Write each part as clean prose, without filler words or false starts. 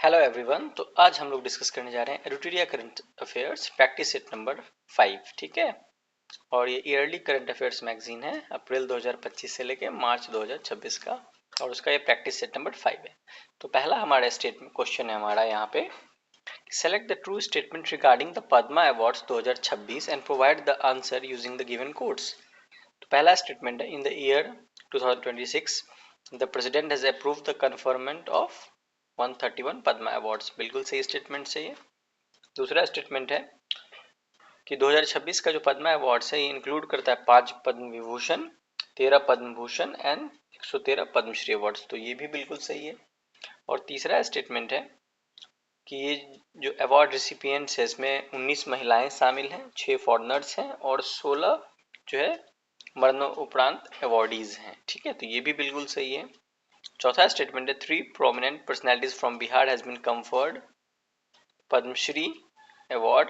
Hello everyone. तो आज हम लोग डिस्कस करने जा रहे हैं editorial current affairs practice set number 5। ठीक है। और ये ईयरली करंट अफेयर्स मैगजीन है अप्रैल 2025 से लेके मार्च 2026 का, और उसका ये प्रैक्टिस सेट नंबर 5 है। तो पहला हमारा स्टेटमेंट क्वेश्चन है हमारा यहाँ पे, select the true statement regarding the Padma awards 2026 and provide the answer using the given codes. तो पहला स्टेटमेंट है, in the year 2026 the president has approved the conferment of 131 Padma awards. बिल्कुल सही स्टेटमेंट है ये। दूसरा स्टेटमेंट है कि 2026 का जो पद्मा अवार्ड्स है ये इंक्लूड करता है 5 पद्म विभूषण, 13 पद्म भूषण एंड 113 पद्मश्री अवार्ड्स। तो ये भी बिल्कुल सही है। और तीसरा स्टेटमेंट है कि ये जो अवार्ड रिसिपिएंट्स है इसमें 19 महिलाएं शामिल हैं, 6 फॉरनर्स हैं और 16 जो है मरणोपरांत अवार्डीज हैं। ठीक है, तो ये भी बिल्कुल सही है। चौथा स्टेटमेंट है, 3 prominent personalities from Bihar has been conferred Padma Shri award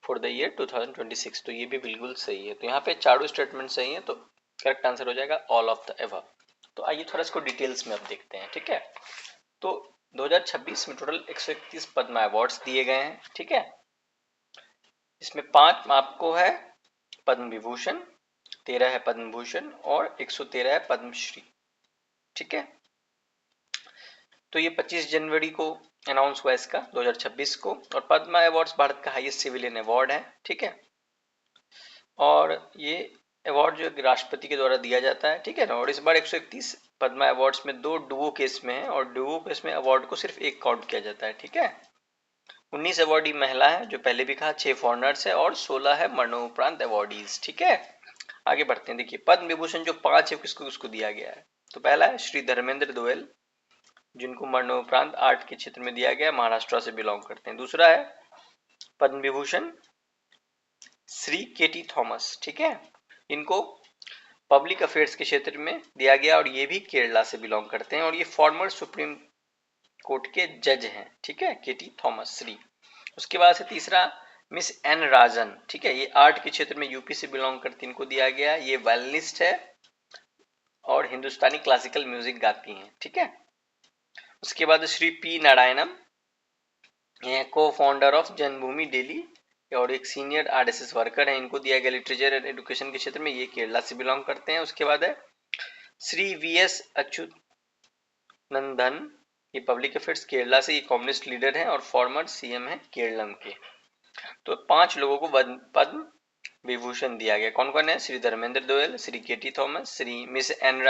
for the year 2026। तो ये भी बिल्कुल सही है। तो यहाँ पे चारों स्टेटमेंट सही है, तो करेक्ट आंसर हो जाएगा ऑल ऑफ द एबव। तो आइए थोड़ा इसको डिटेल्स में अब देखते हैं। ठीक है, तो 2026 में टोटल 131 पद्मा अवार्ड्स दिए गए हैं। ठीक है, इसमें 5 आपको है पद्म विभूषण, 13 है पद्म भूषण और 113 है पद्मश्री। ठीक है, तो ये 25 जनवरी को अनाउंस हुआ इसका 2026 को। और पद्मा अवार्ड्स भारत का हाईएस्ट सिविलियन अवार्ड है। ठीक है, और ये अवार्ड जो राष्ट्रपति के द्वारा दिया जाता है। ठीक है ना, और इस बार 131 पद्मा अवार्ड्स में 2 डुओ केस में है, और डुओ केस में अवार्ड को सिर्फ एक काउंट किया जाता है। ठीक है, 19 अवार्डी महिला है जो पहले भी कहा, 6 फॉरनर्स है और 16 है मरणोपरांत अवार्डीज। ठीक है, आगे बढ़ते हैं। देखिए पद्म विभूषण जो 5 है किसको किसको दिया गया है। तो पहला है श्री धर्मेंद्र गोयल, जिनको मरणोपरांत आर्ट के क्षेत्र में दिया गया, महाराष्ट्र से बिलोंग करते हैं। दूसरा है पद्म विभूषण श्री केटी थॉमस। ठीक है, इनको पब्लिक अफेयर्स के क्षेत्र में दिया गया और ये भी केरला से बिलोंग करते हैं, और ये फॉर्मर सुप्रीम कोर्ट के जज हैं। ठीक है, केटी थॉमस श्री। उसके बाद से तीसरा मिस एन राजन। ठीक है, ये आर्ट के क्षेत्र में यूपी से बिलोंग करती, इनको दिया गया। ये वायलिनिस्ट है और हिंदुस्तानी क्लासिकल म्यूजिक गाती हैं। ठीक है, उसके बाद श्री पी नारायणम, ये को फाउंडर ऑफ जन्मभूमि दिल्ली और एक सीनियर आरएसएस वर्कर है, इनको दिया गया लिटरेचर एंड एजुकेशन के क्षेत्र में, ये केरला से बिलोंग करते हैं। उसके बाद है श्री वीएस अच्युतनंदन, ये पब्लिक अफेयर्स केरला से, ये कम्युनिस्ट लीडर हैं और फॉर्मर सीएम है केरलम के। तो 5 लोगों को पद्म विभूषण दिया गया। कौन कौन है, Shri Dharmendra Goyal, Shri KT Thomas, Shri miss N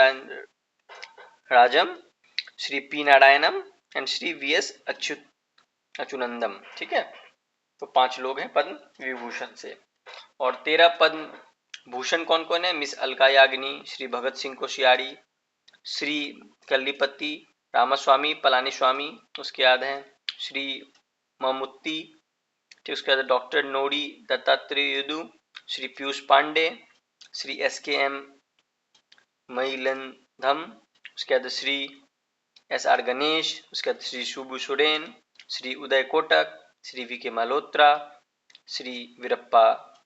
Rajam, Shri P Narayanan and Shri VS Achuthanandan. ठीक है, तो 5 लोग हैं पद्म विभूषण से। और 13 पद्म भूषण कौन कौन है, मिस अलका याग्निक, श्री भगत सिंह कोश्यारी, श्री कल्लीपति रामास्वामी पलानीस्वामी, उसके बाद है श्री ममुत्ती, ठीक, उसके बाद डॉक्टर नोडी दत्तात्रेयदू, श्री पीयूष पांडे, श्री एस.के.एम. मईलंधम, उसके बाद श्री एस.आर. गणेश, उसके बाद श्री शुभू सोरेन, श्री उदय कोटक, श्री वी.के. मल्होत्रा, श्री वीरप्पा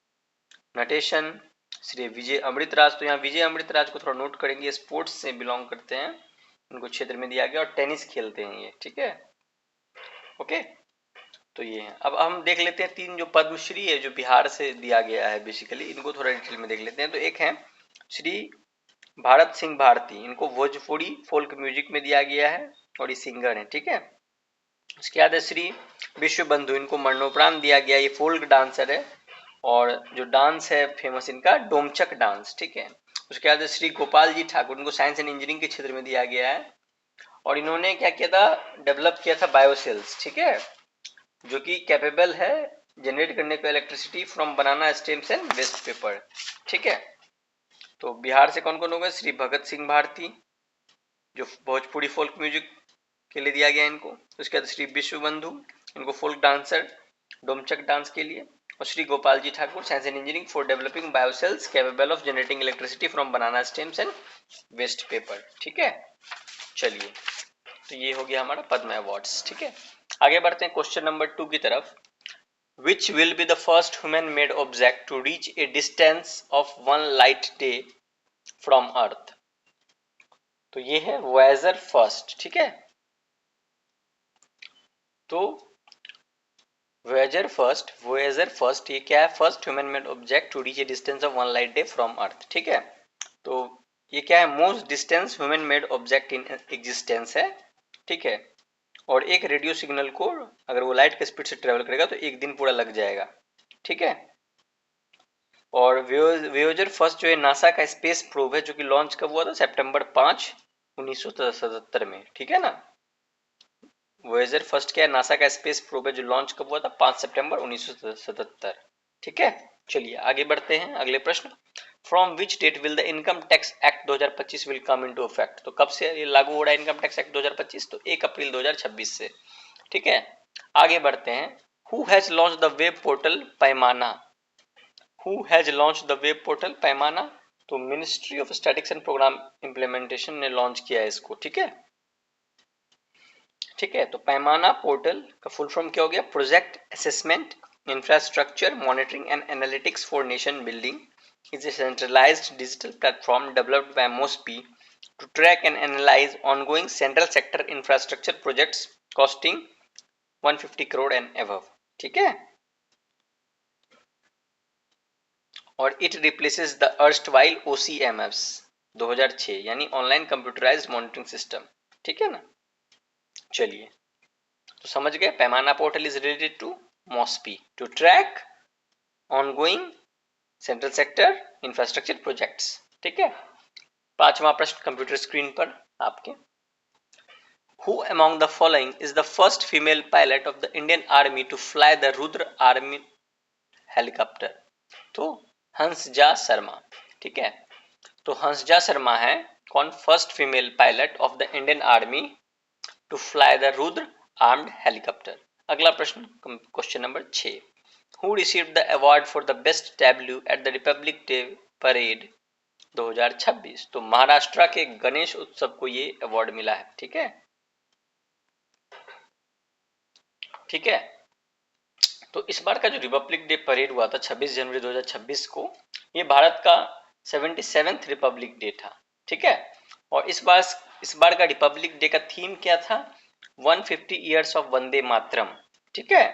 नटेशन, श्री विजय अमृतराज। तो यहाँ विजय अमृतराज को थोड़ा नोट करेंगे, स्पोर्ट्स से बिलोंग करते हैं, उनको क्षेत्र में दिया गया और टेनिस खेलते हैं ये। ठीक है, ओके, तो ये है। अब हम देख लेते हैं 3 जो पद्मश्री है जो बिहार से दिया गया है, बेसिकली इनको थोड़ा डिटेल में देख लेते हैं। तो एक है श्री भारत सिंह भारती, इनको भोजपुरी फोल्क म्यूजिक में दिया गया है और ये सिंगर है। ठीक है, उसके बाद है श्री विश्व बंधु, इनको मरणोपरांत दिया गया, ये फोल्क डांसर है और जो डांस है फेमस इनका डोमचक डांस। ठीक है, उसके बाद श्री गोपाल जी ठाकुर, इनको साइंस एंड इंजीनियरिंग के क्षेत्र में दिया गया है और इन्होंने क्या किया था, डेवलप किया था बायोसेल्स। ठीक है, जो कि कैपेबल है जनरेट करने को electricity from banana stems and waste paper. ठीक है, तो बिहार से कौन कौन हो गए, श्री भगत सिंह भारती जो भोजपुरी फोल्क म्यूजिक के लिए दिया गया इनको, उसके बाद श्री विश्व बंधु, इनको फोल्क डांसर डोमचक डांस के लिए, और Shri Gopal ji Thakur science and engineering for developing biocells capable of generating electricity from banana stems and waste paper. ठीक है, चलिए, तो ये हो गया हमारा पद्म अवार्ड्स। ठीक है, आगे बढ़ते हैं क्वेश्चन नंबर 2 की तरफ। Which will be the first human made object to reach a distance of 1 light day from earth. तो ये है वॉयेजर फर्स्ट। ठीक है, तो वोएजर फर्स्ट ये क्या है? First human made object to reach a distance of 1 light day from earth, ठीक है। तो ये क्या है? Most distance human made object in existence है, ठीक है। और एक रेडियो सिग्नल को अगर वो लाइट के स्पीड से ट्रेवल करेगा तो एक दिन पूरा लग जाएगा, ठीक है। और वेयोजर फर्स्ट जो है नासा का स्पेस प्रोब है, जो कि लॉन्च कब हुआ था? सितंबर 5 1977 में, ठीक है ना। वोएजर फर्स्ट क्या है? नासा का स्पेस प्रोब है जो लॉन्च कब हुआ था? 5 सितंबर 1977, ठीक है। चलिए आगे बढ़ते हैं, अगले प्रश्न। From which date will the income tax act 2025 will come into effect? तो कब से ये लागू हो रहा है इनकम टैक्स एक्ट 2025? तो 1 अप्रैल 2026 से, ठीक है। आगे बढ़ते हैं। Who has launch the web portal Paimana? Who has launch the web portal Paimana? तो ministry of statics and programme implementation ने लॉन्च किया है इसको, ठीक है। ठीक है, तो पैमाना पोर्टल का फुल फॉर्म क्या हो गया? Project assessment infrastructure monitoring and analytics for nation building is a centralized digital platform developed by MOSPI to track and analyze ongoing central sector infrastructure projects costing 150 crore and above, ठीक है। और it replaces the erstwhile OCMS 2006 यानी online computerised monitoring system, ठीक है ना। चलिए, तो समझ गए, Paimana portal is related to MoSPI to track ongoing central sector infrastructure projects, ठीक है। पांचवा प्रश्न कंप्यूटर स्क्रीन पर आपके। Who among the following is the first female pilot of the Indian Army to fly the Rudra Army helicopter? तो हंसजा शर्मा, ठीक है। तो हंसजा शर्मा है कौन? First female pilot of the Indian army to fly the Rudra armed helicopter. अगला प्रश्न, question number 6। Who received the award for the best tableau at the Republic Day Parade 2026? तो महाराष्ट्र के गणेश उत्सव को ये अवार्ड मिला है, ठीक है। ठीक है, तो इस बार का जो रिपब्लिक डे परेड हुआ था 26 जनवरी 2026 को, ये भारत का 77th रिपब्लिक डे था, ठीक है। और इस बार का रिपब्लिक डे का थीम क्या था? 150 ईयर्स ऑफ वंदे मातरम, ठीक है।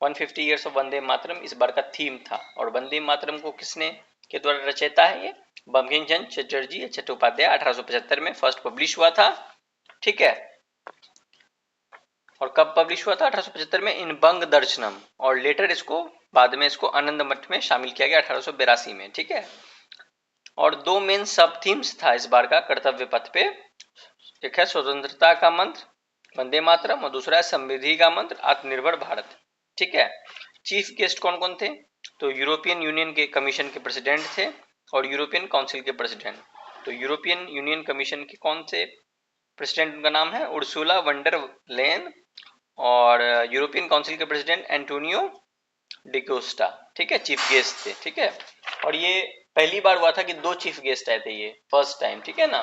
150 ईयर्स ऑफ वंदे मातरम इस बार का थीम था। और वंदे मातरम को किसने के द्वारा रचयिता है? ये बंकिम चंद्र चटर्जी चट्टोपाध्याय 1875 में फर्स्ट पब्लिश हुआ था, ठीक है। और कब पब्लिश हुआ था? 1875 में इन बंग दर्शनम, और लेटर इसको बाद में इसको आनंद मठ में शामिल किया गया 1882 में, ठीक है। और दो मेन सब थीम्स था इस बार का कर्तव्य पथ पे। एक है स्वतंत्रता का मंत्र वंदे मातरम और दूसरा है समृद्धि का मंत्र आत्मनिर्भर भारत, ठीक है। चीफ गेस्ट कौन कौन थे? तो यूरोपियन यूनियन के कमीशन के प्रेसिडेंट थे और यूरोपियन काउंसिल के प्रेसिडेंट। तो यूरोपियन यूनियन कमीशन के कौन से प्रेसिडेंट? उनका नाम है उर्सुला वंडर लेन, और यूरोपियन काउंसिल के प्रेसिडेंट एंटोनियो डिकोस्टा, ठीक है, चीफ गेस्ट थे, ठीक है। और ये पहली बार हुआ था कि दो चीफ गेस्ट आए थे, ये फर्स्ट टाइम, ठीक है ना।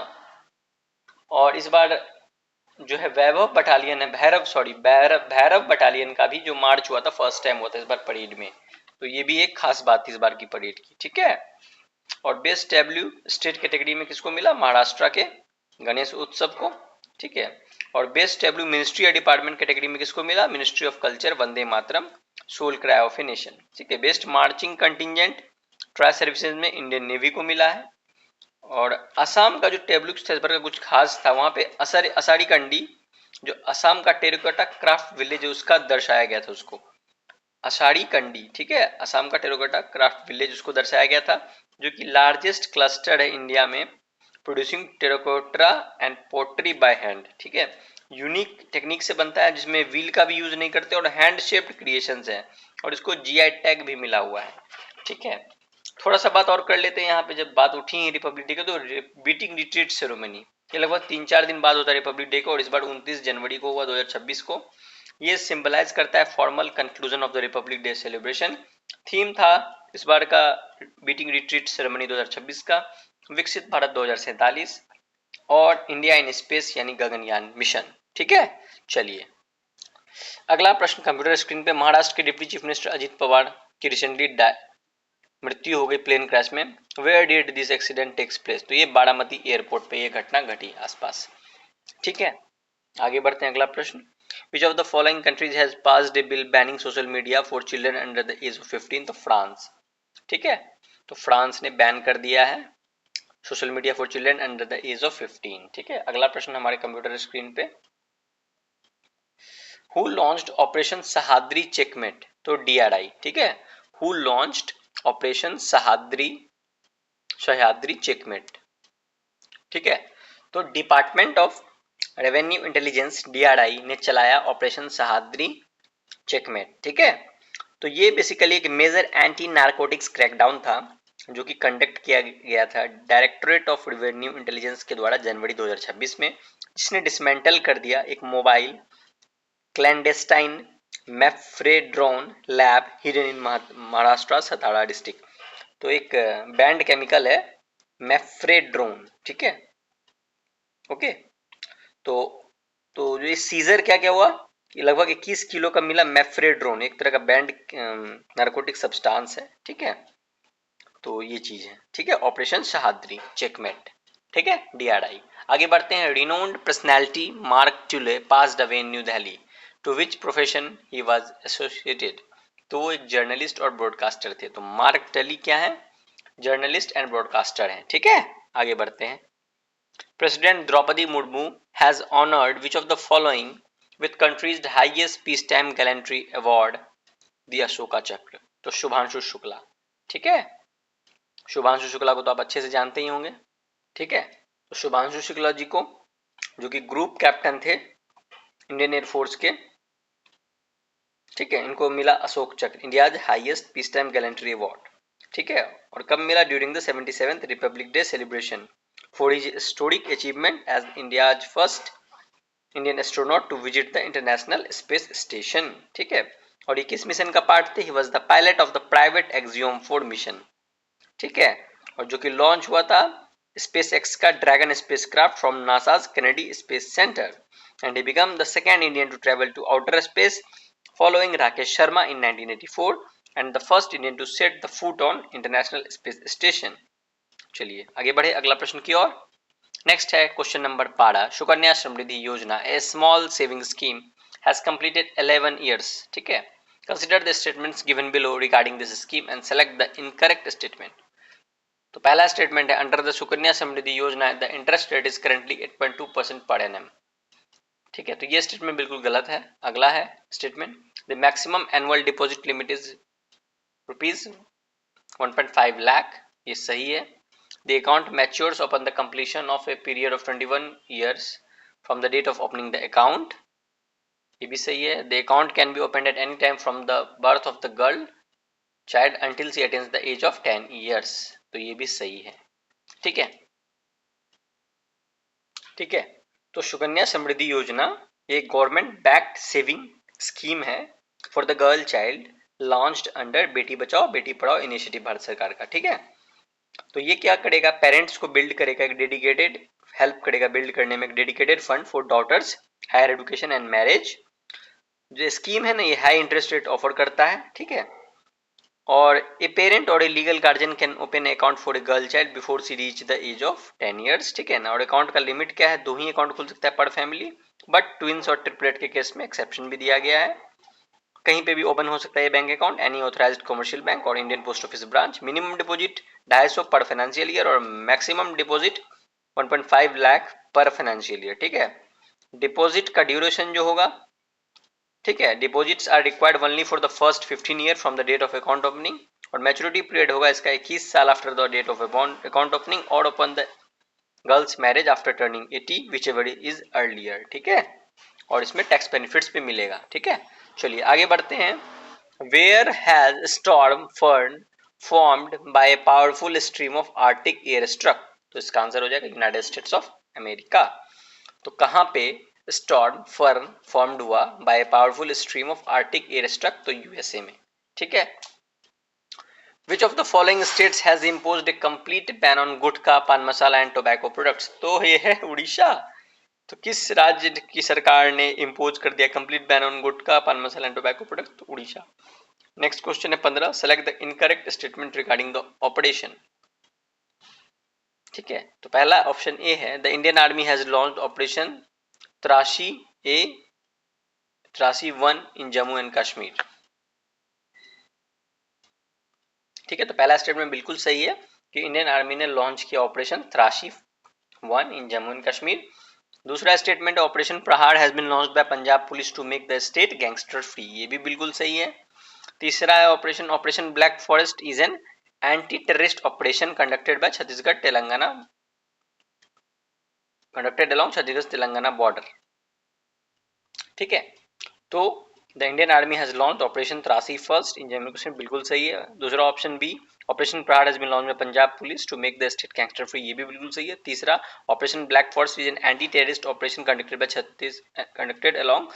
और इस बार जो है वैभव बटालियन है, भैरव बटालियन का भी जो मार्च हुआ था फर्स्ट टाइम हुआ था इस बार परेड में। तो ये भी एक खास बात थी इस बार की परेड की, ठीक है। और बेस्ट डब्ल्यू स्टेट कैटेगरी में किसको मिला? महाराष्ट्र के गणेश उत्सव को, ठीक है। और बेस्ट डब्ल्यू मिनिस्ट्री या डिपार्टमेंट कैटेगरी में किसको मिला? Ministry of culture Vande Mataram soul cry of a nation, ठीक है। Best marching contingent tri services में इंडियन नेवी को मिला है। और असम का जो टेबलुक पर का कुछ खास था, वहां पे असारी कंडी जो असम का टेराकोटा क्राफ्ट विलेज है उसका दर्शाया गया था, उसको असाड़ी कंडी, ठीक है, असम का टेराकोटा क्राफ्ट विलेज उसको दर्शाया गया था, जो कि लार्जेस्ट क्लस्टर है इंडिया में producing terracotta and pottery by hand, ठीक है। यूनिक टेक्निक से बनता है जिसमें व्हील का भी यूज नहीं करते और हैंड शेप्ड क्रिएशंस हैं, और इसको जीआई टैग भी मिला हुआ है, ठीक है। थोड़ा सा बात और कर लेते हैं यहाँ पे, जब बात उठी है रिपब्लिक डे की, तो बीटिंग रिट्रीट सेरेमनी ये लगभग 3-4 दिन बाद होता है रिपब्लिक डे को, और इस बार 29 जनवरी को हुआ 2026 को। ये सिंबलाइज करता है formal conclusion of the Republic day celebration. Theme था इस बार का बीटिंग रिट्रीट सेरेमनी 2026 का विकसित भारत 2047 और इंडिया इन स्पेस यानी गगनयान मिशन, ठीक है। चलिए अगला प्रश्न कंप्यूटर स्क्रीन पे। महाराष्ट्र के deputy chief minister Ajit Pawar की रिसेंटली मृत्यु हो गई प्लेन क्रैश में। Where did this accident takes place? तो ये बारामती एयरपोर्ट पे ये घटना घटी आसपास, ठीक है। आगे बढ़ते हैं, अगला प्रश्न। Which of the following countries has passed a bill banning social media for children under the age of 15? तो फ्रांस, ठीक है, तो फ्रांस ने बैन कर दिया है social media for children under the age of 15, ठीक है। अगला प्रश्न हमारे कंप्यूटर स्क्रीन पे, who launched operation Sahyadri checkmate? तो डीआरआई, ठीक है, who launched operation Sahyadri checkmate, ठीक है। तो department of revenue intelligence DRI ने चलाया ऑपरेशन सह्याद्री चेकमेट, ठीक है। तो ये बेसिकली एक मेजर एंटी नारकोटिक्स क्रैकडाउन था जो कि कंडक्ट किया गया था डायरेक्टोरेट ऑफ रेवेन्यू इंटेलिजेंस के द्वारा जनवरी 2026 में, जिसने डिसमेंटल कर दिया एक mobile clandestine mephedrone lab hidden in Maharashtra Satara district. तो एक बैंड केमिकल है मेफ्रेड्रोन, ठीक है, ओके। तो ये सीजर क्या क्या हुआ कि लगभग 21 किलो का मिला मेफ्रेड्रोन, एक तरह का बैंड नारकोटिक सब्सटेंस है, ठीक है। तो ये चीज है, ठीक है, ऑपरेशन सह्याद्री चेकमेट, ठीक है, डीआरआई। आगे बढ़ते हैं, renowned personality Mark Tully passed away in New Delhi, to which profession he was associated? तो वो एक जर्नलिस्ट और ब्रॉडकास्टर थे। तो मार्क टली क्या है? जर्नलिस्ट एंड ब्रॉडकास्टर हैं, ठीक है। आगे बढ़ते हैं, president Droupadi Murmu has honoured which of the following with country's highest peacetime gallantry award, the Ashoka Chakra? तो शुभांशु शुक्ला, ठीक है, शुभांशु शुक्ला को तो आप अच्छे से जानते ही होंगे, ठीक है। तो शुभांशु शुक्ला जी को, जो कि ग्रुप कैप्टन थे इंडियन एयरफोर्स के, ठीक है, इनको मिला Ashok Chakra, India's highest peace time gallantry award, ठीक है। और कब मिला? During the 77th republic day celebration for his historic achievement as India's first Indian astronaut to visit the international space station, ठीक है। और ये किस मिशन का पार्ट थे? He was the pilot of the private Axiom 4 mission, ठीक है, और जो कि लॉन्च हुआ था स्पेस एक्स का Dragon spacecraft from NASA's Kennedy Space Center, and he become the second Indian to travel to outer space following Rakesh Sharma in 1984 and the first Indian to set the foot on international space station. चलिए आगे बढ़े अगला प्रश्न की ओर। Next है question number 12, Sukanya Samriddhi Yojana a small saving scheme has completed 11 years, ठीक है। Consider the statements given below regarding this scheme and select the incorrect statement. तो पहला स्टेटमेंट है, अंडर द सुकन्या समृद्धि योजना the interest rate is currently 8.2% per annum, ठीक है, तो ये स्टेटमेंट बिल्कुल गलत है। अगला है statement, the maximum annual deposit limit is rupees 1.5 lakh, ये सही है। The account matures upon the completion of a period of 21 years from the date of opening the account, ये भी सही है। The account can be opened at any time from the birth of the girl child until she attains the age of 10 years, तो ये भी सही है, ठीक है, ठीक है। तो सुकन्या समृद्धि योजना ये गवर्नमेंट बैक्ड सेविंग स्कीम है for the girl child launched under Beti Bachao Beti Padhao initiative Bharat सरकार का, ठीक है। तो ये क्या करेगा? पेरेंट्स को बिल्ड करेगा, एक डेडिकेटेड हेल्प करेगा बिल्ड करने में एक dedicated fund for daughters higher education and marriage. जो स्कीम है ना ये हाई इंटरेस्ट रेट ऑफर करता है, ठीक है। और ए पेरेंट और a legal guardian can open account for a girl child before she reach the age of 10 years, ठीक है ना। और अकाउंट का लिमिट क्या है? 2 ही अकाउंट खुल सकता है पर फैमिली, बट ट्विंस और ट्रिपलेट के केस में एक्सेप्शन भी दिया गया है। कहीं पे भी ओपन हो सकता है bank account, any authorised commercial bank और Indian post office branch. Minimum deposit 250 per financial year और maximum deposit 1.5 lakh per financial year, ठीक है। डिपॉजिट का ड्यूरेशन जो होगा, ठीक है, deposits are required only for the first 15 year from the date of account opening, और मैच्योरिटी पीरियड होगा इसका 21 साल after the date of account opening और upon the girl's marriage after turning 80 whichever is earlier, ठीक है। और इसमें tax benefits भी मिलेगा, ठीक है। चलिए आगे बढ़ते हैं, where has storm Fern formed by a powerful stream of Arctic air struck? तो इसका आंसर हो जाएगा यूनाइटेड स्टेट्स ऑफ अमेरिका। तो कहां पे स्टॉर्म फर्न फॉर्म्ड हुआ by a powerful stream of Arctic air struck? तो यूएसए में, ठीक है। Which of the following states has imposed a complete ban on गुटखा पान मसाला एंड टोबैको प्रोडक्ट्स? तो ये है उड़ीसा। तो किस राज्य की सरकार ने इम्पोज कर दिया कंप्लीट बैन ऑन गुटखा पान मसाला एंड टोबैको प्रोडक्ट? तो उड़ीसा। नेक्स्ट क्वेश्चन है 15, select the incorrect statement regarding the operation, ठीक है। तो पहला ऑप्शन ए है, the Indian army has launched operation Trashi a Trashi 1 in Jammu and Kashmir. ठीक है, तो पहला स्टेटमेंट बिल्कुल सही है कि इंडियन आर्मी ने लॉन्च किया operation Trashi 1 in Jammu and Kashmir. दूसरा statement, operation Prahar has been launched by Punjab police to make the state gangster free, ये भी बिल्कुल सही है। तीसरा है operation black forest is an anti terrorist operation conducted by Chhattisgarh Telangana, conducted along Chhattisgarh Telangana border. ठीक है, तो the Indian army has launch operation Trashi first in Jammu Kashmir, बिल्कुल सही है। दूसरा option B, operation Prahar has been launch by Punjab police to make the state gangster free, ये भी बिल्कुल सही है। तीसरा, operation black forest is an anti terrorist operation conducted along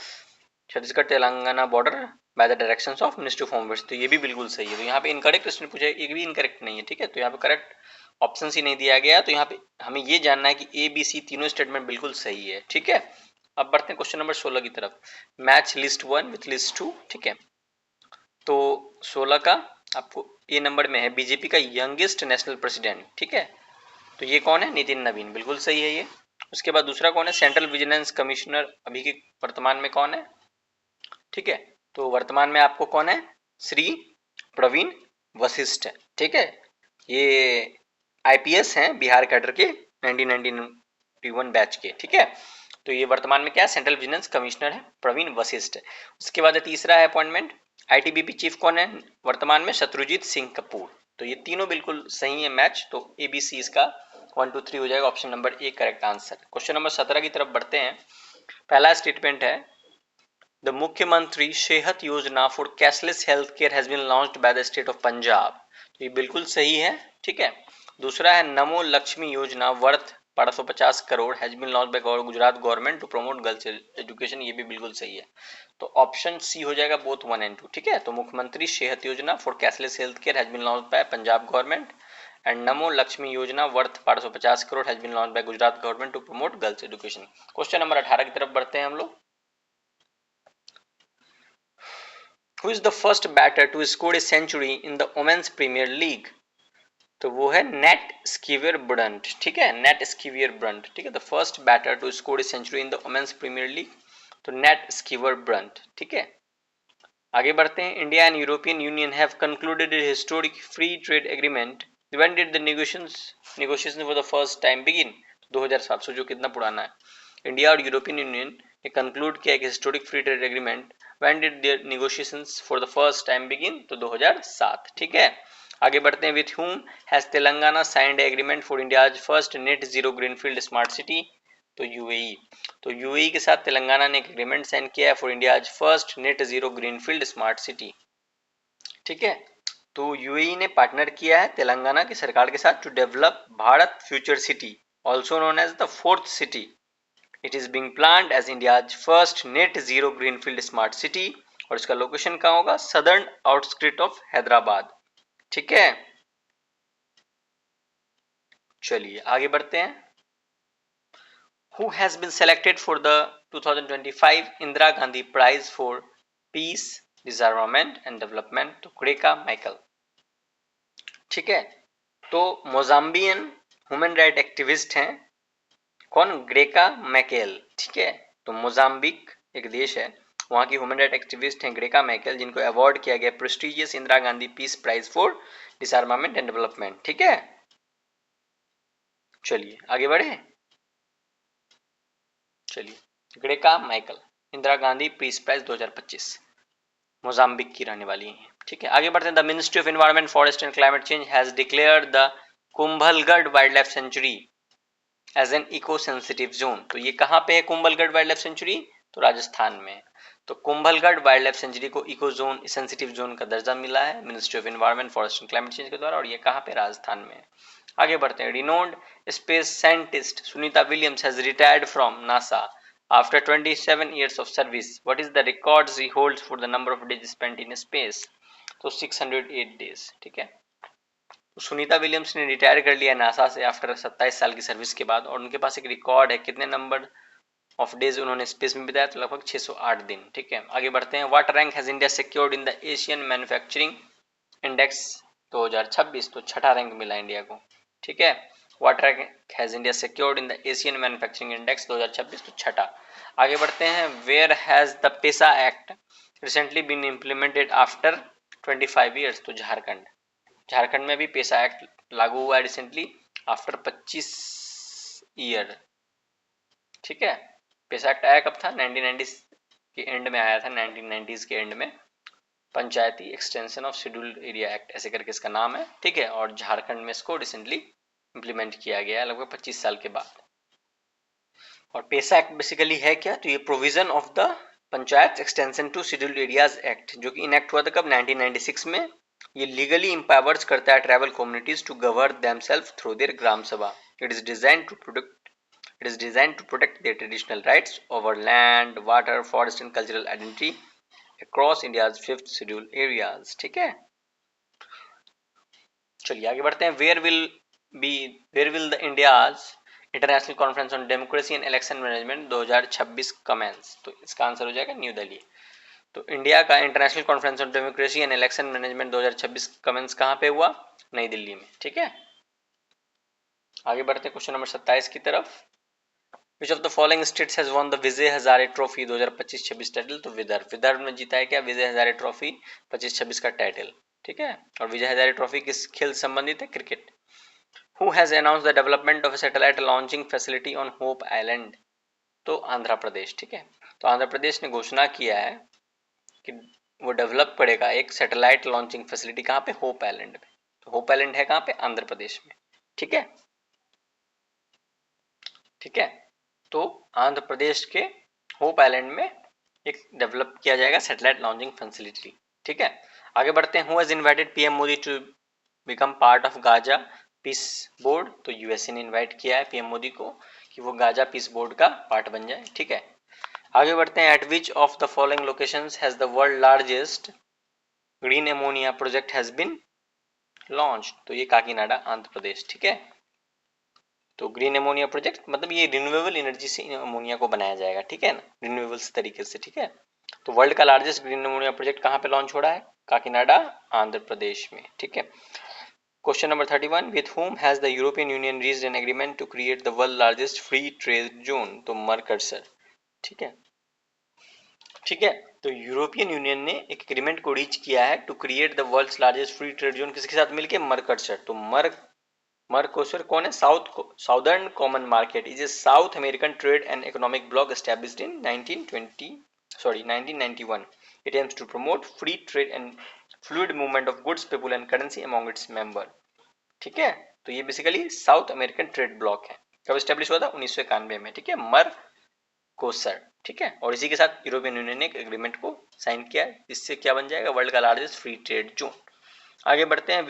Chhattisgarh Telangana border by the directions of ministry of home affairs, तो ये भी बिल्कुल सही है। तो यहाँ पे इनकरेक्ट क्वेश्चन पूछा है, एक भी इनकरेक्ट नहीं है। ठीक है, तो यहाँ पे करेक्ट ऑप्शन ही नहीं दिया गया, तो यहाँ पे हमें ये जानना है कि ए बी सी तीनों स्टेटमेंट बिल्कुल सही है। ठीक है, अब बढ़ते हैं क्वेश्चन नंबर 16 की तरफ। Match list 1 with list 2। ठीक है, तो 16 का आपको ए नंबर में है बीजेपी का यंगेस्ट नेशनल प्रेसिडेंट। ठीक है, तो ये कौन है? नितिन नवीन, बिल्कुल सही है ये। उसके बाद दूसरा कौन है? सेंट्रल विजिलेंस कमिश्नर अभी के वर्तमान में कौन है? ठीक है, तो वर्तमान में आपको कौन है? श्री प्रवीण वशिष्ठ है। ठीक है, ये आईपीएस हैं बिहार कैडर के 1991 बैच के। ठीक है, तो ये वर्तमान में क्या है? सेंट्रल विजिलेंस कमिश्नर है प्रवीण वशिष्ठ। उसके बाद तीसरा है अपॉइंटमेंट, आईटीबीपी चीफ कौन है वर्तमान में? शत्रुजीत सिंह कपूर। तो ये तीनों बिल्कुल सही है मैच, तो एबीसी इसका 1 2 3 हो जाएगा, option number A correct answer. Question number 17 की तरफ बढ़ते हैं। पहला स्टेटमेंट है the Mukhyamantri Sehat Yojana for cashless health care has been launched by the state of Punjab, तो ये बिल्कुल सही है। ठीक है, दूसरा है Namo Lakshmi Yojana worth 1250 crore has been launched by Gujarat government to promote girls education, ये भी बिल्कुल सही है। तो ऑप्शन सी हो जाएगा बोथ 1 and 2। ठीक है, तो Mukhyamantri Sehat Yojana for cashless health care has been launched by Punjab government and Namo Lakshmi Yojana worth 1250 crore has been launched by Gujarat government to promote girls education. Question number 18 की तरफ बढ़ते हैं हम लोग। Who is the first batter to score a century in the Women's Premier League? तो वो है net Sciver Brunt. ठीक है, नेट स्कीवियर ब्रंट। ठीक है, the first batter to score a century in the women's premier league, तो Nat Sciver Brunt. ठीक है, आगे बढ़ते हैं। India and European Union have concluded a historic free trade agreement, when did the negotiation for the first time begin? 2007, सोचो कितना पुराना है। इंडिया और यूरोपियन यूनियन ने कंक्लूड किया एक historic free trade agreement, when did their negotiations for the first time begin? तो 2007। ठीक है, आगे बढ़ते हैं। With whom has Telangana signed agreement for India's first net zero greenfield smart city? तो यूएई। तो यूएई के साथ तेलंगाना ने एक एग्रीमेंट साइन किया है for India's first net zero greenfield smart city. ठीक है, तो यूएई ने पार्टनर किया है तेलंगाना की सरकार के साथ to develop Bharat future city, also known as the fourth city. It is being planned as India's first net zero greenfield smart city, और इसका लोकेशन कहाँ होगा? Southern outskirts of Hyderabad. ठीक है, चलिए आगे बढ़ते हैं। Who has been selected for the 2025 Indira Gandhi prize for peace disarmament and development? तो ग्रेका माइकल। ठीक है, तो मोजाम्बियन ह्यूमन राइट एक्टिविस्ट हैं कौन? Graca Machel. ठीक है, तो मोजाम्बिक एक देश है, वहां की ह्यूमन राइट एक्टिविस्ट हैं ग्रेका मैकेल, जिनको अवार्ड किया गया prestigious Indira Gandhi peace prize for disarmament and development. ठीक है, चलिए आगे बढ़े। चलिए, Graca Machel Indira Gandhi peace prize 2025, Mozambique की रहने वाली है। ठीक है, आगे बढ़ते हैं। The ministry of environment forest and climate change has declared the Kumbhalgarh wildlife sanctuary as an eco sensitive zone, तो ये कहाँ पे है कुंभलगढ़ वाइल्ड लाइफ सेंचुरी? तो राजस्थान में। तो कुंभलगढ़ वाइल्ड लाइफ सेंचुरी को इको जोन सेंसिटिव जोन का दर्जा मिला है ministry of environment forest and climate change के द्वारा, और ये कहाँ पे? राजस्थान में। आगे बढ़ते हैं। Renowned space scientist Sunita Williams has retired from NASA after 27 years of service. What is the records he holds for the number of days spent in space? तो 608 days। ठीक है, तो सुनीता विलियम्स ने रिटायर कर लिया नासा से आफ्टर 27 साल की सर्विस के बाद, और उनके पास एक रिकॉर्ड है कितने नंबर ऑफ डेज उन्होंने स्पेस में बिताया? तो लगभग 608 दिन। ठीक है, आगे बढ़ते हैं। What rank has India secured in the Asian manufacturing index 2026? तो छठा रैंक मिला इंडिया को। ठीक है, what rank has India secured in the Asian manufacturing index 2026? तो छठा। आगे बढ़ते हैं, where has the PESA act recently been implemented after 25 years. तो झारखंड में भी पेसा एक्ट लागू हुआ है रिसेंटली आफ्टर 25 ईयर। ठीक है, पेसा एक्ट आया कब था? 1990 के एंड में आया था, 1990s के एंड में। Panchayati extension of scheduled area act ऐसे करके इसका नाम है। ठीक है, और झारखंड में इसको रिसेंटली इम्प्लीमेंट किया गया है लगभग 25 साल के बाद। और पेसा एक्ट बेसिकली है क्या? तो ये provision of the panchayat extension to scheduled areas act, जो कि इनेक्ट हुआ था कब? 1996 में। ये लीगली एम्पावर्स करता है tribal communities to govern themselves through their gram sabha. It is design to protect their traditional rights over land, water, forest and cultural identity across India's 5th schedule areas। ठीक है, चलिए आगे बढ़ते हैं। Where will the India's international conference on democracy and election management 2026 commence. तो इसका answer हो जाएगा न्यू दिल्ली। तो इंडिया का international conference on democracy and election management 2026 commence कहाँ पे हुआ? नई दिल्ली में। ठीक है, आगे बढ़ते हैं क्वेश्चन नंबर 27 की तरफ। Which of the following states has won the Vijay Hazare trophy 2025-26 title? तो विदर्भ ने जीता है क्या विजय हजारे ट्रॉफी 25-26 का टाइटल। ठीक है, और विजय हजारे ट्रॉफी किस खेल से संबंधित है? Cricket. Who has announced the development of a satellite launching facility on Hope Island? तो आंध्र प्रदेश। ठीक है, तो आंध्र प्रदेश ने घोषणा किया है कि वो डेवलप करेगा एक सैटेलाइट लॉन्चिंग फैसिलिटी। कहाँ पे? होप आइलैंड पे। तो होप आइलैंड है कहाँ पे? आंध्र प्रदेश में। ठीक है, ठीक है, तो आंध्र प्रदेश के होप आइलैंड में एक डेवलप किया जाएगा सैटेलाइट लॉन्चिंग फैसिलिटी। ठीक है, आगे बढ़ते हैं। Who has invited PM Modi to become part of Gaza peace board? तो यूएसए ने इनवाइट किया है पीएम मोदी को कि वो गाजा पीस बोर्ड का पार्ट बन जाए। ठीक है, आगे बढ़ते हैं। At which of the following locations has the world largest green ammonia project has been launch? तो ये काकीनाडा आंध्र प्रदेश। ठीक है, तो ग्रीन एमोनिया प्रोजेक्ट मतलब ये रिन्यूएबल एनर्जी से अमोनिया को बनाया जाएगा। ठीक है ना, रिन्यूएबल्स तरीके से। ठीक है, तो वर्ल्ड का लार्जेस्ट ग्रीन एमोनिया प्रोजेक्ट कहाँ पे लॉन्च हो रहा है? काकीनाडा आंध्र प्रदेश में। ठीक है, question number 31। With whom has the European Union reached an agreement to create the world largest free trade zone? तो मरकसर। ठीक है, ठीक है, तो यूरोपियन यूनियन ने एक एग्रीमेंट को रीच किया है to create the world's largest free trade zone. किसके साथ मिलके? मरकसर। तो मरकोसर कौन है? Southern common market is a South American trade and economic bloc established in 1991। It aims to promote free trade and fluid movement of goods, people and currency among its member। ठीक है, तो ये basically south American trade block है। कब establish हुआ था? 1991 में। ठीक है, मरकोसर। ठीक है, और इसी के साथ यूरोपियन यूनियन ने एक एग्रीमेंट को साइन किया है, इससे क्या बन जाएगा? वर्ल्ड का लार्जेस्ट फ्री ट्रेड जोन। आगे बढ़ते हैं।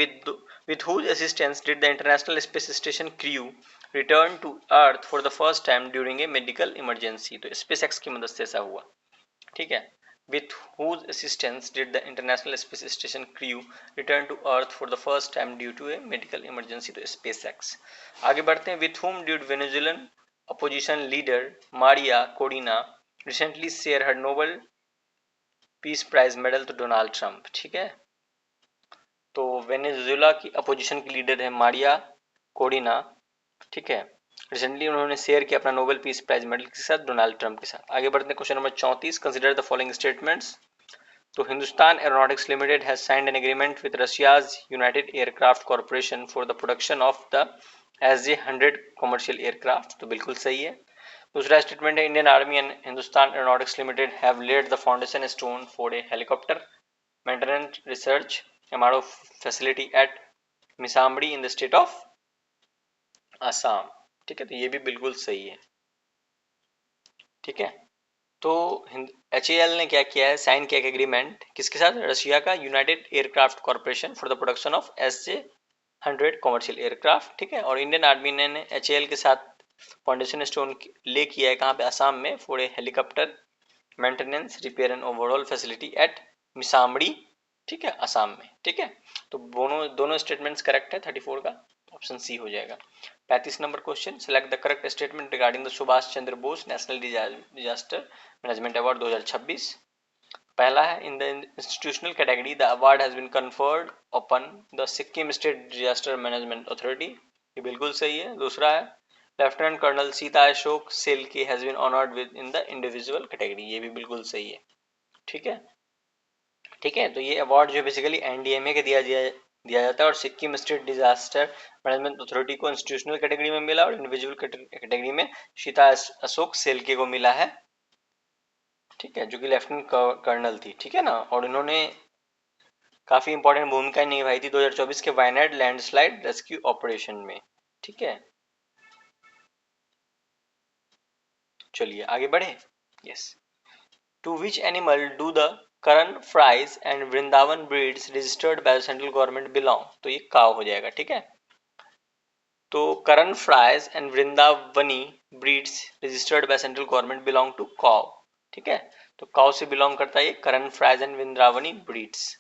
with whose assistance did the International Space Station crew return to Earth for the first time during a medical emergency? तो SpaceX की मदद से ऐसा हुआ। ठीक है, with whose assistance did the International Space Station crew return to Earth for the first time due to a medical emergency? तो SpaceX। आगे बढ़ते हैं। with whom did Venezuelan opposition leader Maria Corina recently share her Nobel Peace Prize medal to Donald Trump? ठीक है, तो Venezuela की opposition की leader है मारिया कोडिना। ठीक है, रिसेंटली उन्होंने शेयर किया अपना नोबेल पीस प्राइज मेडल के साथ डोनाल्ड ट्रंप के साथ। आगे बढ़ते हैं question number 34। Consider the following statements. तो Hindustan Aeronautics Limited has signed an agreement with Russia's United Aircraft Corporation for the production of the SJ-100 commercial aircraft. तो बिल्कुल सही है। दूसरा स्टेटमेंट है Indian army and Hindustan Aeronautics Limited have laid the foundation stone for a helicopter maintenance research MRO facility at Misamari in the state of Assam. ठीक है, तो ये भी बिल्कुल सही है। ठीक है, तो HAL ने क्या किया है? साइन किया एग्रीमेंट किसके साथ? रशिया का United Aircraft Corporation for the production of SJ-100 commercial aircraft. ठीक है, और इंडियन आर्मी ने HAL के साथ फाउंडेशन स्टोन ले किया है कहाँ पे? असम में, for a helicopter maintenance repair and overall facility at Misamari. ठीक है, असम में। ठीक है, तो दोनों स्टेटमेंट्स करेक्ट है। 34 का ऑप्शन सी हो जाएगा। 35 number question. Select the correct statement regarding the Subhash Chandra Bose national disaster management award 2026। पहला है in the institutional category the award has been conferred upon the Sikkim state disaster management authority. ये बिल्कुल सही है। दूसरा है lieutenant colonel Sita Ashok Shelke has been honoured with in the individual category, ये भी बिल्कुल सही है। ठीक है, ठीक है, तो ये अवार्ड जो बेसिकली एनडीएमए के दिया जाता है, और Sikkim state disaster management authority को इंस्टीट्यूशनल कैटेगरी में मिला, और इंडिविजुअल कैटेगरी में सीता अशोक सेल्के को मिला है। ठीक है, जो कि लेफ्टिनेंट कर्नल थी। ठीक है ना, और इन्होंने काफी इंपॉर्टेंट भूमिका निभाई थी 2024 के वायनाड लैंडस्लाइड रेस्क्यू ऑपरेशन में। ठीक है, चलिए आगे बढ़े। Yes, to which animal do the Karan Fries and Vrindavan breeds registered by the central government belong, तो ये काव हो जाएगा। ठीक है, तो Karan Fries and Vrindavani breeds registered by central government belong to cow. ठीक है, तो काव से बिलोंग करता है ये Karan Fries and Vrindavani breeds.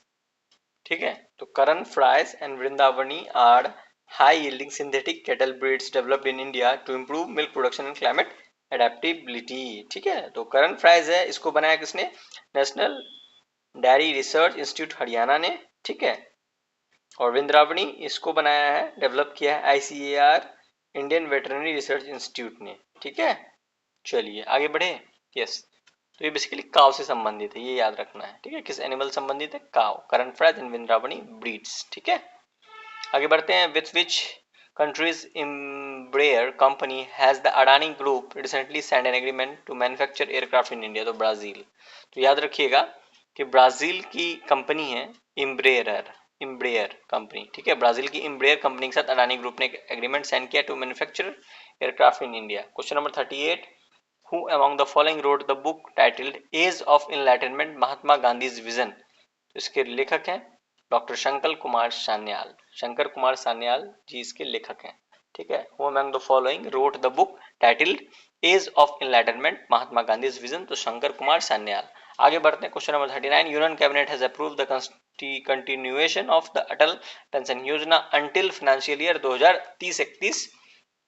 ठीक है, तो Karan Fries and Vrindavani are high yielding synthetic cattle breeds developed in India to improve milk production and climate adaptability. ठीक है, तो करण फ्राइज है, इसको बनाया किसने? National dairy research institute Haryana ने। ठीक है, और वृंदावनी इसको बनाया है, डेवलप किया है ICAR Indian veterinary research institute ने। ठीक है, चलिए आगे बढ़े। यस, तो ये बेसिकली काव से संबंधित है, ये याद रखना है। ठीक है, किस एनिमल संबंधित है? काव, current fries and Vrindavani breeds. ठीक है, आगे बढ़ते हैं। With which countries Embraer company has the Adani Group recently signed an agreement to manufacture aircraft in India? तो ब्राजील। तो याद रखिएगा कि ब्राजील की कंपनी है इम्ब्रेयर कंपनी। ठीक है, ब्राजील की इम्ब्रेयर कंपनी के साथ अडानी ग्रुप ने एग्रीमेंट साइन किया to manufacture aircraft in India. Question number 38, Who among the following wrote the book titled Age of Enlightenment Mahatma Gandhi's Vision? इसके लेखक हैं डॉक्टर शंकर कुमार सान्याल। शंकर कुमार सान्याल जी इसके लेखक हैं। ठीक है, Who among the following wrote the book titled Age of Enlightenment Mahatma Gandhi's Vision? तो शंकर कुमार सान्याल। आगे बढ़ते हैं। Question number 39, union cabinet has approved the continuation of the Atal Pension Yojana until financial year 2030-31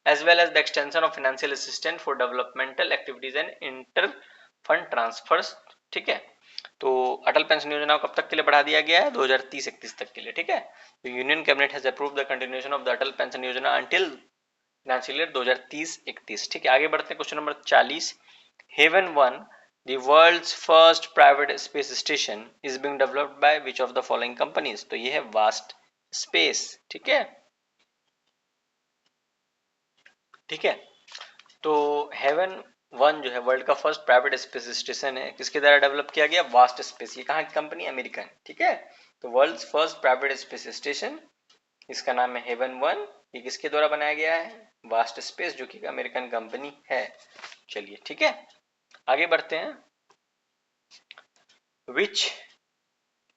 as well as the extension of financial assistance for developmental activities and inter fund transfers। ठीक है, तो अटल pension योजना को कब तक के लिए बढ़ा दिया गया है? 2030-31 तक के लिए। ठीक है, तो union cabinet has approved the continuation of the Atal pension Yojana until financial year 2030-31। ठीक है, आगे बढ़ते हैं। Question number 40, heaven 1 the world's first private space station is being developed by which of the following companies? तो ये है वास्ट स्पेस। ठीक है, ठीक है, तो हेवन 1 जो है वर्ल्ड का फर्स्ट प्राइवेट स्पेस स्टेशन है, किसके द्वारा डेवलप किया गया? Vast space. ये कहाँ की कंपनी? अमेरिकन। ठीक है, तो world first private space station, इसका नाम है हेवन 1। ये किसके द्वारा बनाया गया है? वास्ट स्पेस, जो कि अमेरिकन कंपनी है। चलिए ठीक है, आगे बढ़ते हैं। विच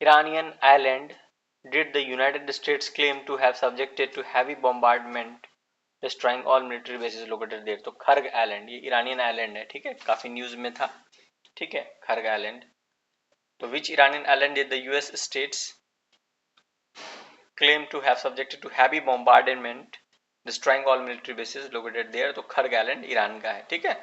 Iranian island did the United States claim to have subjected to heavy bombardment destroying all military bases located there? तो खर्ग आइलैंड, ये ईरानियन आइलैंड है। ठीक है, काफी न्यूज में था। ठीक है, खर्ग आइलैंड। तो which Iranian island did the US states claim to have subjected to heavy bombardment destroying all military bases located there? तो खर्ग आइलैंड ईरान का है। ठीक है,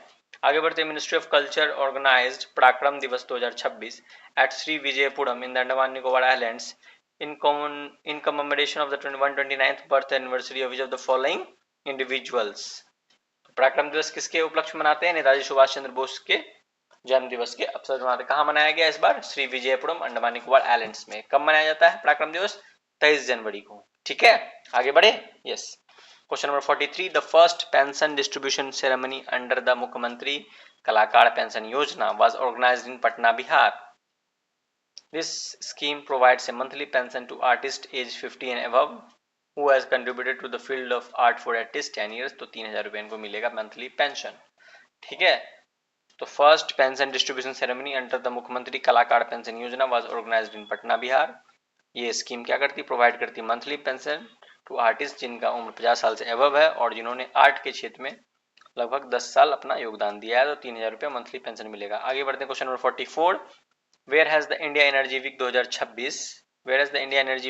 आगे बढ़ते हैं। Ministry of culture organised Parakram Diwas 2026 at Shri Vijayapuram in the Andaman Nicobar islands in commemoration of the 129th birth anniversary of each of the following individuals? पराक्रम दिवस किसके उपलक्ष्य मनाते हैं? नेताजी सुभाष चंद्र बोस के जन्म दिवस के अवसर मनाते हैं। कहाँ मनाया गया इस बार? श्री विजयपुरम अंडमान निकोबार आइलैंड्स में। कब मनाया जाता है पराक्रम दिवस? 23 जनवरी को। ठीक है, आगे बढ़े। Yes, question number 43, the first pension distribution ceremony under the Mukhyamantri Kalakar pension Yojana was organised in Patna, Bihar. This scheme provides a monthly pension to artist age 50 and above who has contributed to the field of art for at least 10 years। तो 3000 रुपए इनको मिलेगा monthly pension. ठीक है, तो first pension distribution ceremony under the Mukhyamantri Kalakar pension Yojana was organised in Patna, Bihar. ये scheme क्या करती? प्रोवाइड करती मंथली पेंशन टू आर्टिस्ट जिनका उम्र 50 साल से अबव है और जिन्होंने आर्ट के क्षेत्र में लगभग 10 साल अपना योगदान दिया है, तो 3000 रुपये मंथली पेंशन मिलेगा। आगे बढ़ते हैं। Question number 44, where has the India energy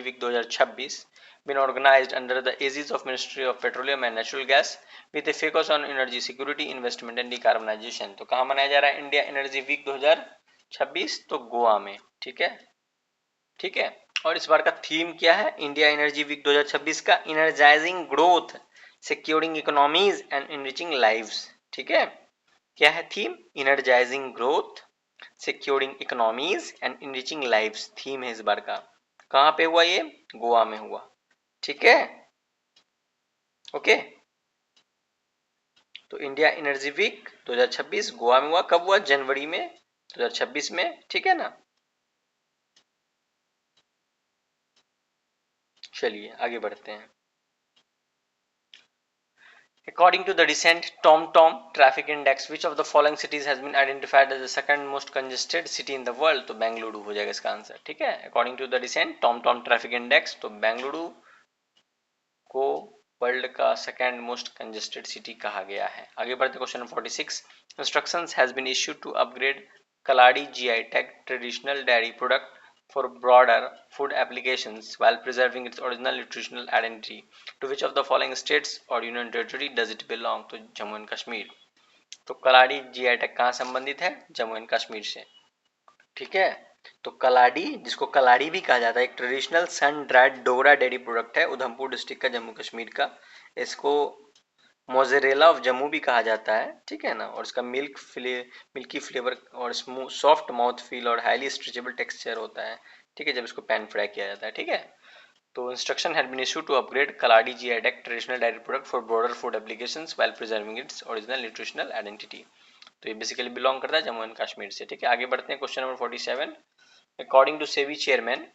week 2026 been organized under the aegis of Ministry of Petroleum and Natural Gas with a focus on energy security, investment and decarbonization? तो कहाँ मनाया जा रहा है इंडिया एनर्जी वीक 2026? तो गोवा में। ठीक है, ठीक है, और इस बार का थीम क्या है इंडिया एनर्जी वीक 2026 का? Energizing growth securing economies and enriching lives, ठीक है। क्या है theme? Energizing growth, securing economies and enriching lives theme है इस बार का। कहाँ पे हुआ ये? गोवा में हुआ, ठीक है। ओके, तो इंडिया एनर्जी वीक 2026 गोवा में हुआ। कब हुआ? जनवरी में 2026 में, ठीक है ना। चलिए आगे बढ़ते हैं। According to the recent TomTom traffic index, which of the following cities has been identified as the second most congested city in the world? तो बेंगलुरु हो जाएगा इसका आंसर, ठीक है। According to the recent TomTom traffic index, तो बेंगलुरु को world का second most congested city कहा गया है। आगे बढ़ते question number 46। Instructions has been issued to upgrade Kaladi GI tag traditional dairy product for broader food applications while preserving its original nutritional identity. To which of the following states or union territory does it belong? तो Jammu and Kashmir. तो कलाड़ी GI tag कहाँ संबंधित है? Jammu and Kashmir से, ठीक है। तो कलाड़ी, जिसको कलाड़ी भी कहा जाता है, एक traditional sun dried Dogra dairy product है उधमपुर डिस्ट्रिक्ट का, जम्मू कश्मीर का। इसको मोजेरेला ऑफ जम्मू भी कहा जाता है, ठीक है ना। और इसका मिल्की फ्लेवर और सॉफ्ट माउथ फील और हाईली स्ट्रेचेबल टेक्सचर होता है, ठीक है, जब इसको पैन फ्राई किया जाता है, ठीक है। तो instruction had been issued to upgrade Kaladi GI tag traditional dairy product for broader food applications while preserving its original nutritional identity. तो ये बेसिकली बिलोंग करता है जम्मू एंड कश्मीर से, ठीक है। आगे बढ़ते हैं question number 47। According to SEBI chairman,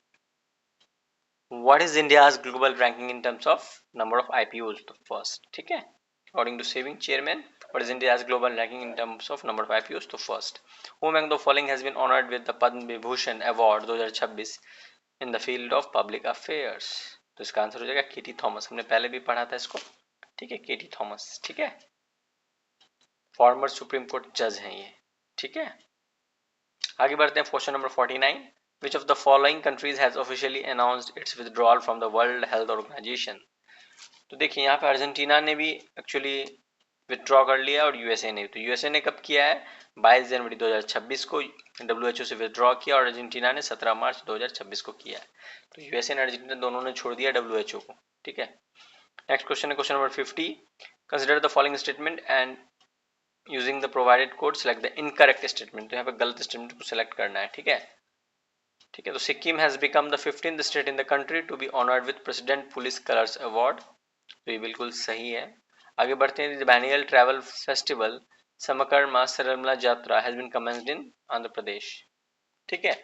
what is India's global ranking in terms of number of IPOs? तो फर्स्ट, ठीक है। According to SEBI chairman, what is India's global ranking in terms of number of IPOs? तो first, who among the following has been honored with the Padma Vibhushan Award 2026 in the field of public affairs? तो इसका answer हो जाएगा केटी Thomas. हमने पहले भी पढ़ा था इसको, ठीक है, केटी थॉमस, ठीक है। फॉर्मर सुप्रीम कोर्ट जज हैं ये, ठीक है। आगे बढ़ते हैं question number 49। Which of the following countries has officially announced its withdrawal from the World Health Organization? तो देखिए यहाँ पे अर्जेंटीना ने भी एक्चुअली विथड्रॉ कर लिया और यूएसए ने। तो यूएसए ने कब किया है? 22 जनवरी 2026 को डब्ल्यूएचओ से विथड्रॉ किया और अर्जेंटीना ने 17 मार्च 2026 को किया है। तो यूएसए और अर्जेंटीना दोनों ने छोड़ दिया डब्ल्यूएचओ को, ठीक है। नेक्स्ट क्वेश्चन है question number 50। Consider the following statement and using the provided code select the incorrect statement. तो यहाँ पे गलत स्टेटमेंट को सेलेक्ट करना है, ठीक है, ठीक है। तो Sikkim has become the 15th state in the country to be honoured with president police colours award. तो ये बिल्कुल सही है। आगे बढ़ते हैं। The annual travel festival Sammakka Saralamma Yatra has been commenced in Andhra Pradesh, ठीक है।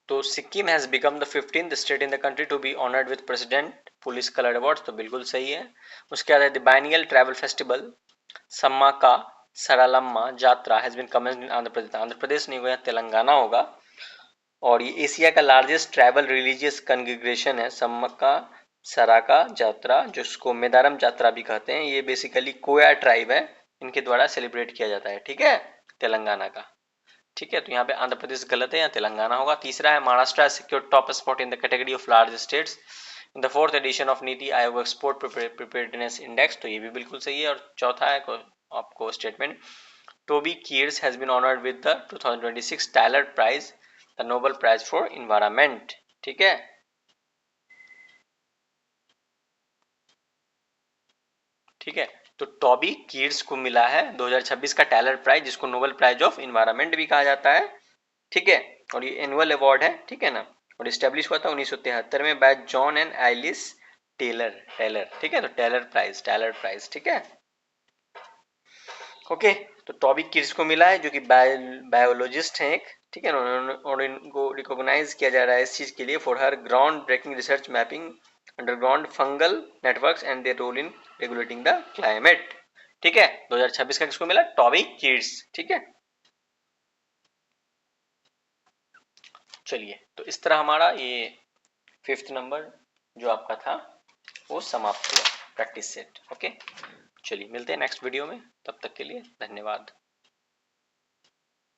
तो Sikkim has become the 15th state in the country to be honoured with president police colour awards. तो बिल्कुल सही है। उसके बाद the biennial travel festival सम्माका Saralamma यात्रा has been commenced in Andhra प्रदेश। आंध्र प्रदेश नहीं होगा, तेलंगाना होगा। और ये एशिया का लार्जेस्ट ट्राइबल रिलीजियस कॉन्ग्रेगेशन है सम्मक्का सराका यात्रा, जिसको मेदारम यात्रा भी कहते हैं। ये बेसिकली कोया ट्राइब है, इनके द्वारा सेलिब्रेट किया जाता है, ठीक है, तेलंगाना का, ठीक है। तो यहाँ पे आंध्र प्रदेश गलत है, यहाँ तेलंगाना होगा। तीसरा है Maharashtra secure top spot in the category of large states in the 4th edition of NITI Aayog export preparedness index. तो ये भी बिल्कुल सही है। और चौथा है आपको statement, Toby Kiers has been honoured with the 2026 Tyler prize, the Nobel prize for environment, ठीक है, ठीक है। तो टॉबी कीर्स को मिला है 2026 का टाइलर प्राइज, जिसको नोबेल प्राइज ऑफ इन्वायरमेंट भी कहा जाता है, ठीक है। और ये एनुअल अवार्ड है, ठीक है ना। और स्टैब्लिश हुआ था 1973 में by John and Alice Taylor, ठीक है। तो टाइलर प्राइज, ठीक है, ओके। तो टॉबी कीर्स को मिला है, जो कि बायोलॉजिस्ट हैं एक, ठीक है। और इनको रिकॉग्नाइज किया जा रहा है इस चीज के लिए for her ground breaking research mapping underground fungal networks and their role in regulating the climate, ठीक है। 2026 का किसको मिला? टॉबी कीर्स, ठीक है। चलिए, तो इस तरह हमारा ये 5th नंबर जो आपका था वो समाप्त हुआ प्रैक्टिस सेट, ओके। चलिए मिलते हैं नेक्स्ट वीडियो में, तब तक के लिए धन्यवाद।